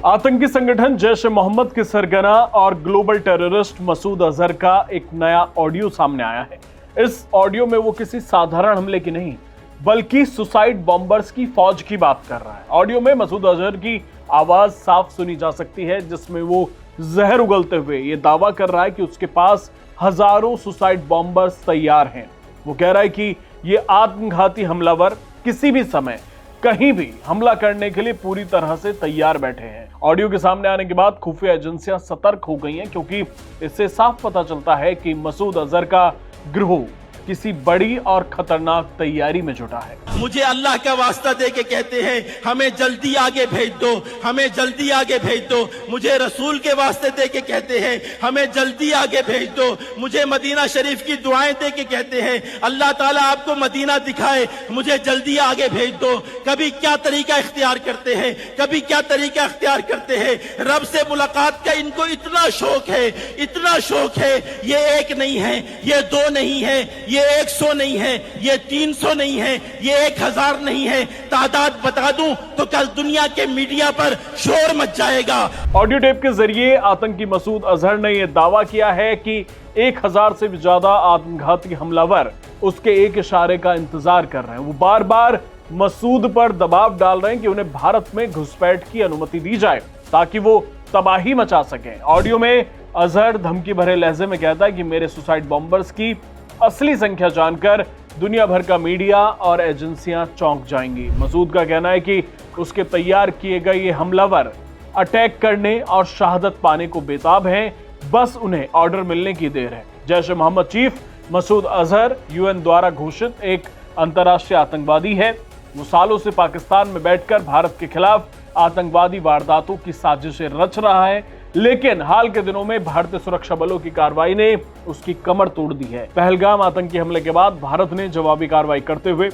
आतंकी संगठन जैश ए मोहम्मद के सरगना और ग्लोबल टेररिस्ट मसूद अजहर का एक नया ऑडियो सामने आया है। इस ऑडियो में वो किसी साधारण हमले की नहीं बल्कि सुसाइड बॉम्बर्स की फौज की बात कर रहा है। ऑडियो में मसूद अजहर की आवाज साफ सुनी जा सकती है, जिसमें वो जहर उगलते हुए ये दावा कर रहा है कि उसके पास हजारों सुसाइड बॉम्बर्स तैयार हैं। वो कह रहा है कि ये आत्मघाती हमलावर किसी भी समय कहीं भी हमला करने के लिए पूरी तरह से तैयार बैठे हैं। ऑडियो के सामने आने के बाद खुफिया एजेंसियां सतर्क हो गई हैं, क्योंकि इससे साफ पता चलता है कि मसूद अजहर का गिरोह किसी बड़ी और खतरनाक तैयारी में जुटा है। मुझे अल्लाह का वास्ता दे के कहते हैं हमें जल्दी आगे भेज दो, हमें जल्दी आगे भेज दो। मुझे रसूल के वास्ते दे के कहते हैं हमें जल्दी आगे भेज दो। मुझे मदीना शरीफ की दुआएं दे के कहते हैं अल्लाह ताला आपको मदीना दिखाए, मुझे जल्दी आगे भेज दो। कभी क्या तरीका इख्तियार करते हैं, कभी क्या तरीका इख्तियार करते हैं। रब से मुलाकात का इनको इतना शौक है, इतना शौक है। ये एक नहीं है, ये दो नहीं है, ये 100 नहीं है, ये 300 नहीं है, ये 1000 नहीं है। तादाद बता दूं तो कल दुनिया के मीडिया पर शोर मच जाएगा। ऑडियो टेप के जरिए आतंकी मसूद अजहर ने यह दावा किया है कि 1000 से भी ज्यादा आत्मघाती हमलावर उसके एक इशारे का इंतजार कर रहे हैं। वो बार बार मसूद पर दबाव डाल रहे हैं कि उन्हें भारत में घुसपैठ की अनुमति दी जाए ताकि वो तबाही मचा सकें। ऑडियो में अजहर धमकी भरे लहजे में कहता है कि मेरे सुसाइड बॉम्बर्स की असली संख्या जानकर दुनिया भर का मीडिया और एजेंसियां चौंक जाएंगी। मसूद का कहना है कि उसके तैयार किए गए ये हमलावर अटैक करने और शहादत पाने को बेताब हैं, बस उन्हें ऑर्डर मिलने की देर है। जैश ए मोहम्मद चीफ मसूद अजहर यूएन द्वारा घोषित एक अंतर्राष्ट्रीय आतंकवादी है। वो सालों से पाकिस्तान में बैठकर भारत के खिलाफ आतंकवादी वारदातों की साजिशें रच रहा है, लेकिन हाल के दिनों में भारतीय सुरक्षा बलों की कार्रवाई ने उसकी कमर तोड़ दी है। पहलगाम आतंकी हमले के बाद भारत ने जवाबी कार्रवाई करते हुए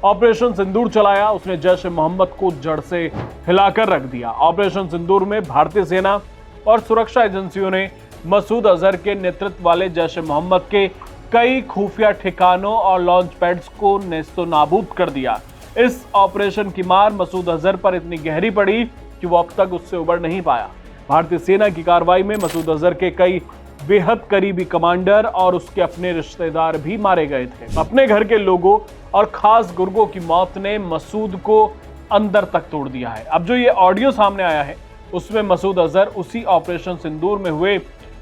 ऑपरेशन सिंदूर चलाया। उसने जैश ए मोहम्मद को जड़ से हिलाकर रख दिया। ऑपरेशन सिंदूर में भारतीय सेना और सुरक्षा एजेंसियों ने मसूद अजहर के नेतृत्व वाले जैश ए मोहम्मद के कई खुफिया ठिकानों और लॉन्च पैड्स को नेस्तो नाबूद कर दिया। इस ऑपरेशन की मार मसूद अजहर पर इतनी गहरी पड़ी कि वो अब तक उससे उबर नहीं पाया। भारतीय सेना की कार्रवाई में मसूद अजहर के कई बेहद करीबी कमांडर और उसके अपने रिश्तेदार भी मारे गए थे। अपने घर के लोगों और खास गुर्गों की मौत ने मसूद को अंदर तक तोड़ दिया है। अब जो ये ऑडियो सामने आया है उसमें मसूद अजहर उसी ऑपरेशन सिंदूर में हुए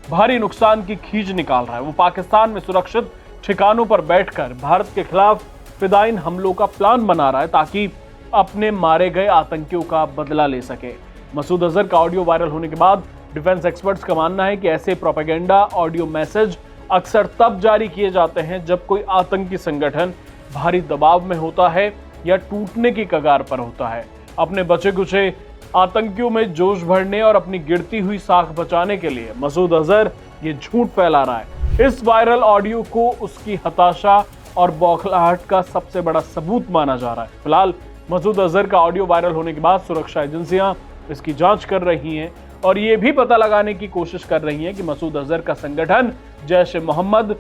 भारी नुकसान की खींच निकाल रहा है। वो पाकिस्तान में सुरक्षित ठिकानों पर बैठकर भारत के खिलाफ फिदायीन हमलों का प्लान बना रहा है ताकि अपने मारे गए आतंकियों का बदला ले सके। मसूद अजहर का ऑडियो वायरल होने के बाद डिफेंस एक्सपर्ट्स का मानना है कि ऐसे प्रोपेगेंडा ऑडियो मैसेज अक्सर तब जारी किए जाते हैं जब कोई आतंकी संगठन भारी दबाव में होता है या टूटने की कगार पर होता है। अपने बचे कुचे आतंकियों में जोश भरने और अपनी गिरती हुई साख बचाने के लिए मसूद अजहर ये झूठ फैला रहा है। इस वायरल ऑडियो को उसकी हताशा और बौखलाहट का सबसे बड़ा सबूत माना जा रहा है। फिलहाल मसूद अजहर का ऑडियो वायरल होने के बाद सुरक्षा एजेंसियां इसकी जांच कर रही हैं और ये भी पता लगाने की कोशिश कर रही हैं कि मसूद अजहर का संगठन जैश ए मोहम्मद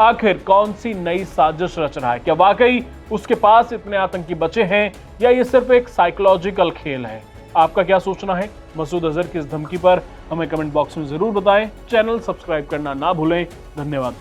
आखिर कौन सी नई साजिश रच रहा है। क्या वाकई उसके पास इतने आतंकी बचे हैं या ये सिर्फ एक साइकोलॉजिकल खेल है? आपका क्या सोचना है मसूद अजहर की इस धमकी पर? हमें कमेंट बॉक्स में जरूर बताएं। चैनल सब्सक्राइब करना ना भूलें। धन्यवाद।